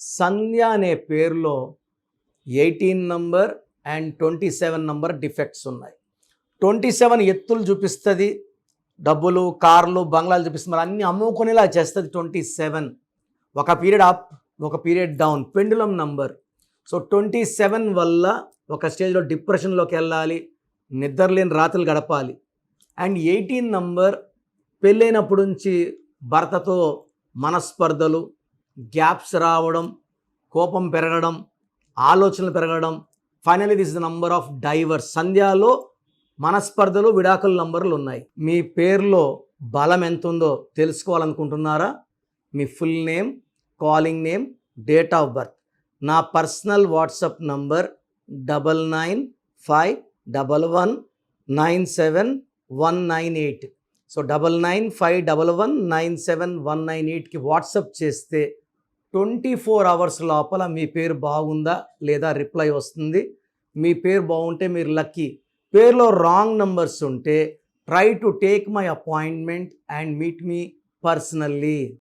సంధ్య అనే పేరులో 18 number and 27 number defects ఉన్నాయి. 27 ఎత్తులు చూపిస్తుంది, డబ్బులు, కార్లు, బంగ్లాలు చూపిస్తుంది, మరి అన్నీ అమ్ముకునేలా చేస్తుంది 27. ఒక పీరియడ్ అప్, ఒక period down, pendulum number. So 27 వల్ల ఒక స్టేజ్లో డిప్రెషన్లోకి వెళ్ళాలి, నిద్రలేని రాత్రులు గడపాలి. అండ్ 18 నంబర్ పెళ్ళైనప్పటి నుంచి భర్తతో మనస్పర్ధలు, గ్యాప్స్ రావడం, కోపం పెరగడం, ఆలోచనలు పెరగడం. Finally this is the number of divorce. సంధ్యాలో మనస్పర్ధలు, విడాకుల నంబర్లు ఉన్నాయి. మీ పేరులో బలం ఎంత ఉందో తెలుసుకోవాలనుకుంటున్నారా? మీ full name, calling name, date of birth. నా పర్సనల్ వాట్సాప్ నంబర్ 9951197198. సో 9951197198కి వాట్సాప్ చేస్తే 24 అవర్స్ లోపల మీ పేరు బాగుందా లేదా రిప్లై వస్తుంది. మీ పేరు బాగుంటే మీరు లక్కీ. పేరులో రాంగ్ నంబర్స్ ఉంటే try to take my appointment and meet me personally.